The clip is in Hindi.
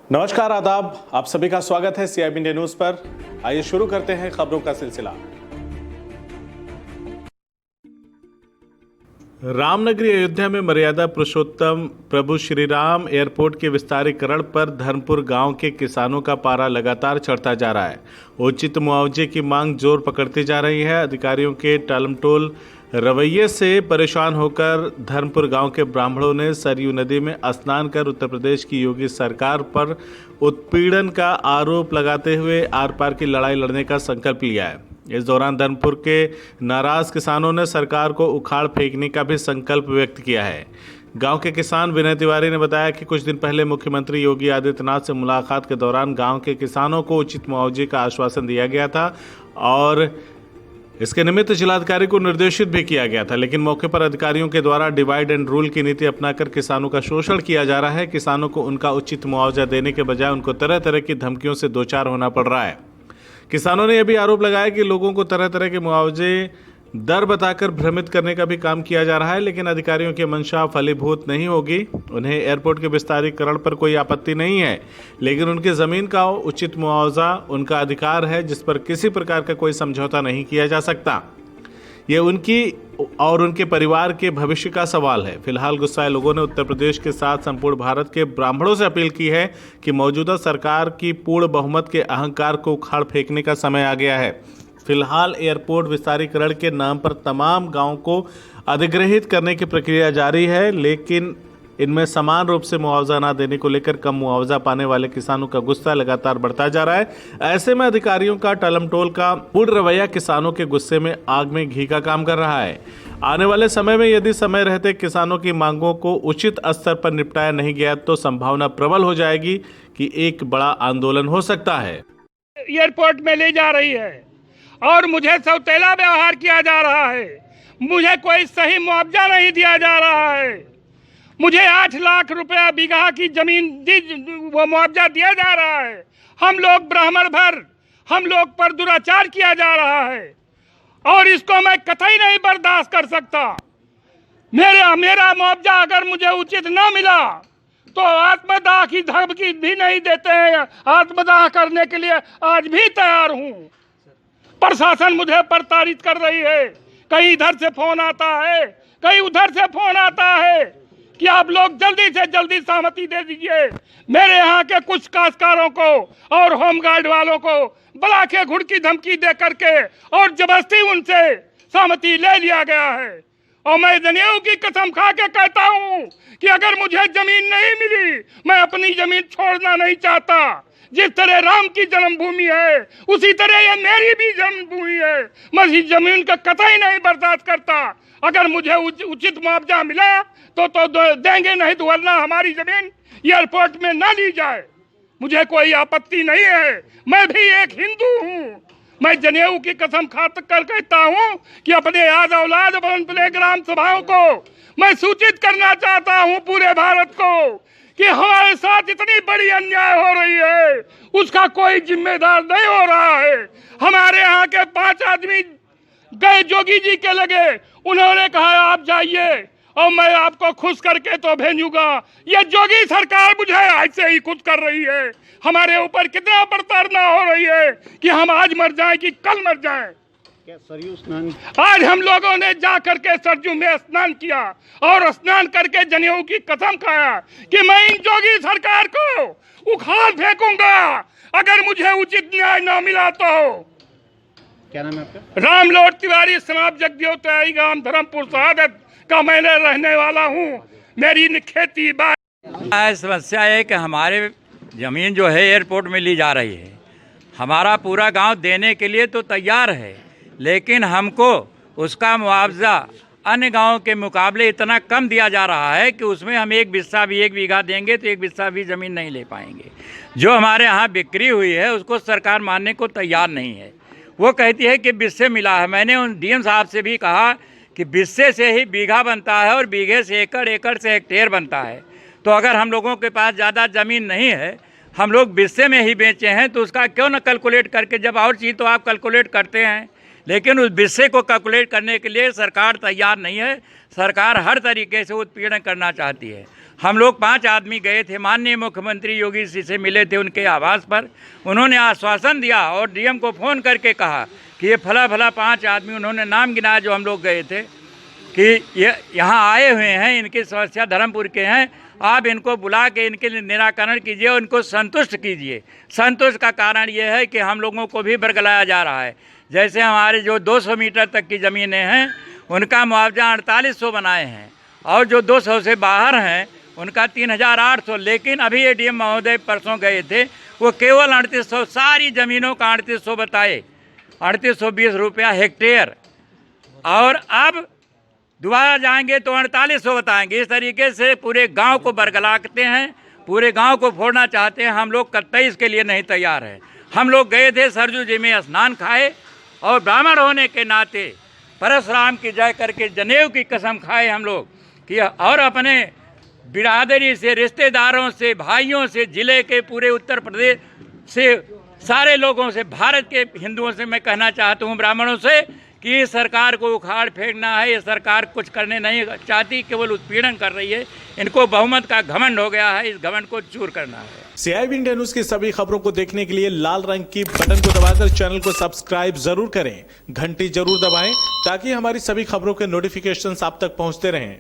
नमस्कार, आदाब। आप सभी का स्वागत है सीआईबी इंडिया न्यूज पर। आइए शुरू करते हैं खबरों का सिलसिला। रामनगरी अयोध्या में मर्यादा पुरुषोत्तम प्रभु श्री राम एयरपोर्ट के विस्तारीकरण पर धर्मपुर गांव के किसानों का पारा लगातार चढ़ता जा रहा है। उचित मुआवजे की मांग जोर पकड़ती जा रही है। अधिकारियों के टालमटोल रवैये से परेशान होकर धर्मपुर गांव के ब्राह्मणों ने सरयू नदी में स्नान कर उत्तर प्रदेश की योगी सरकार पर उत्पीड़न का आरोप लगाते हुए आर पार की लड़ाई लड़ने का संकल्प लिया है। इस दौरान धर्मपुर के नाराज किसानों ने सरकार को उखाड़ फेंकने का भी संकल्प व्यक्त किया है। गांव के किसान विनय तिवारी ने बताया कि कुछ दिन पहले मुख्यमंत्री योगी आदित्यनाथ से मुलाकात के दौरान गांव के किसानों को उचित मुआवजे का आश्वासन दिया गया था और इसके निमित्त जिलाधिकारी को निर्देशित भी किया गया था, लेकिन मौके पर अधिकारियों के द्वारा डिवाइड एंड रूल की नीति अपनाकर किसानों का शोषण किया जा रहा है। किसानों को उनका उचित मुआवजा देने के बजाय उनको तरह तरह की धमकियों से दो चार होना पड़ रहा है। किसानों ने यह भी आरोप लगाया कि लोगों को तरह तरह के मुआवजे दर बताकर भ्रमित करने का भी काम किया जा रहा है, लेकिन अधिकारियों की मंशा फलीभूत नहीं होगी। उन्हें एयरपोर्ट के विस्तारीकरण पर कोई आपत्ति नहीं है, लेकिन उनकी ज़मीन का उचित मुआवजा उनका अधिकार है, जिस पर किसी प्रकार का कोई समझौता नहीं किया जा सकता। ये उनकी और उनके परिवार के भविष्य का सवाल है। फिलहाल गुस्साए लोगों ने उत्तर प्रदेश के साथ संपूर्ण भारत के ब्राह्मणों से अपील की है कि मौजूदा सरकार की पूर्ण बहुमत के अहंकार को उखाड़ फेंकने का समय आ गया है। फिलहाल एयरपोर्ट विस्तारीकरण के नाम पर तमाम गांवों को अधिग्रहित करने की प्रक्रिया जारी है, लेकिन इनमें समान रूप से मुआवजा न देने को लेकर कम मुआवजा पाने वाले किसानों का गुस्सा लगातार बढ़ता जा रहा है। ऐसे में अधिकारियों का टालमटोल का पूर्ण रवैया किसानों के गुस्से में आग में घी का काम कर रहा है। आने वाले समय में यदि समय रहते किसानों की मांगों को उचित स्तर पर निपटाया नहीं गया तो संभावना प्रबल हो जाएगी कि एक बड़ा आंदोलन हो सकता है। एयरपोर्ट में ले जा रही है और मुझे सौतेला व्यवहार किया जा रहा है। मुझे कोई सही मुआवजा नहीं दिया जा रहा है। मुझे 8 लाख रुपया बीघा की जमीन वो मुआवजा दिया जा रहा है। हम लोग ब्राह्मण भर, हम लोग पर दुराचार किया जा रहा है और इसको मैं कतई नहीं बर्दाश्त कर सकता। मेरा मुआवजा अगर मुझे उचित न मिला तो आत्मदाह की धमकी भी नहीं देते हैं। आत्मदाह करने के लिए आज भी तैयार हूँ। प्रशासन मुझे प्रताड़ित कर रही है। कहीं इधर से फोन आता है, कहीं उधर से फोन आता है कि आप लोग जल्दी से जल्दी सहमति दे दीजिए। मेरे यहाँ के कुछ काश्तकारों को और होमगार्ड वालों को बुला के घुड़की धमकी दे करके और जबरदस्ती उनसे सहमति ले लिया गया है। और मैं जनेऊ की कसम खा के कहता हूँ कि अगर मुझे जमीन नहीं मिली, मैं अपनी जमीन छोड़ना नहीं चाहता। जिस तरह राम की जन्मभूमि है उसी तरह ये मेरी भी जन्मभूमि है। मैं इस जमीन का कतई नहीं बर्दाश्त करता। अगर मुझे उचित मुआवजा मिला तो देंगे, नहीं तो वरना हमारी जमीन एयरपोर्ट में ना ली जाए। मुझे कोई आपत्ति नहीं है। मैं भी एक हिंदू हूँ। मैं जनेऊ की कसम खा कर कहता हूँ कि अपने याद औलाद बड़े ग्राम सभाओं को मैं सूचित करना चाहता हूँ पूरे भारत को कि हमारे साथ इतनी बड़ी अन्याय हो रही है, उसका कोई जिम्मेदार नहीं हो रहा है। हमारे यहाँ के 5 आदमी गए जोगी जी के लगे, उन्होंने कहा आप जाइए और मैं आपको खुश करके तो भेजूंगा। ये जोगी सरकार मुझे ऐसे ही खुश कर रही है। हमारे ऊपर कितना प्रताड़ना हो रही है कि हम आज मर जाएं कि कल मर जाएं। क्या सरयू स्नान आज हम लोगों ने जा करके सरयू में स्नान किया और स्नान करके जनेऊ की कसम खाया कि मैं इन जोगी सरकार को उखाड़ फेंकूंगा अगर मुझे उचित न्याय न मिला तो। क्या नाम है आपका? रामलोट तिवारी, सनाब जगदेव गांव धर्मपुर शहादत का मैंने रहने वाला हूँ। मेरी खेती समस्या है कि हमारे ज़मीन जो है एयरपोर्ट में ली जा रही है। हमारा पूरा गांव देने के लिए तो तैयार है, लेकिन हमको उसका मुआवजा अन्य गांवों के मुकाबले इतना कम दिया जा रहा है कि उसमें हम 1 बीघा देंगे तो 1 बीघा भी ज़मीन नहीं ले पाएंगे। जो हमारे यहाँ बिक्री हुई है उसको सरकार मानने को तैयार नहीं है। वो कहती है कि बिस्से मिला है। मैंने उन डीएम साहब से भी कहा कि बिस्से से ही बीघा बनता है और बीघे से एकड़, एकड़ से हेक्टेयर बनता है। तो अगर हम लोगों के पास ज़्यादा ज़मीन नहीं है, हम लोग बिस्से में ही बेचे हैं, तो उसका क्यों न कैलकुलेट करके, जब और चीज़ तो आप कैलकुलेट करते हैं, लेकिन उस बिस्से को कैलकुलेट करने के लिए सरकार तैयार नहीं है। सरकार हर तरीके से उत्पीड़न करना चाहती है। हम लोग 5 आदमी गए थे, माननीय मुख्यमंत्री योगी जी से मिले थे उनके आवास पर। उन्होंने आश्वासन दिया और डीएम को फ़ोन करके कहा कि ये फला 5 आदमी, उन्होंने नाम गिनाया जो हम लोग गए थे, कि ये यहाँ आए हुए हैं, इनकी समस्या धर्मपुर के हैं, आप इनको बुला के इनके लिए निराकरण कीजिए, उनको संतुष्ट कीजिए। संतुष्ट का कारण ये है कि हम लोगों को भी बरगलाया जा रहा है। जैसे हमारे जो 200 मीटर तक की ज़मीनें हैं उनका मुआवजा 4800 बनाए हैं, और जो 200 से बाहर हैं उनका 3800। लेकिन अभी एडीएम महोदय परसों गए थे, वो केवल 3800, सारी ज़मीनों का 3800 बताए, 3820 रुपया हेक्टेयर। और अब दोबारा जाएंगे तो 4800 बताएंगे। इस तरीके से पूरे गांव को बरगलाते हैं, पूरे गांव को फोड़ना चाहते हैं। हम लोग कतई इसके लिए नहीं तैयार हैं। हम लोग गए थे सरजू जी में स्नान खाए, और ब्राह्मण होने के नाते परशुराम की जय करके जनेऊ की कसम खाए हम लोग कि, और अपने बिरादरी से, रिश्तेदारों से, भाइयों से, ज़िले के पूरे उत्तर प्रदेश से, सारे लोगों से, भारत के हिंदुओं से मैं कहना चाहता हूँ, ब्राह्मणों से, कि इस सरकार को उखाड़ फेंकना है। ये सरकार कुछ करने नहीं चाहती, केवल उत्पीड़न कर रही है। इनको बहुमत का घमंड हो गया है, इस घमंड को चूर करना है। CIB इंडिया न्यूज की सभी खबरों को देखने के लिए लाल रंग की बटन को दबाकर चैनल को सब्सक्राइब जरूर करें, घंटी जरूर दबाएं ताकि हमारी सभी खबरों के नोटिफिकेशन आप तक पहुंचते रहें।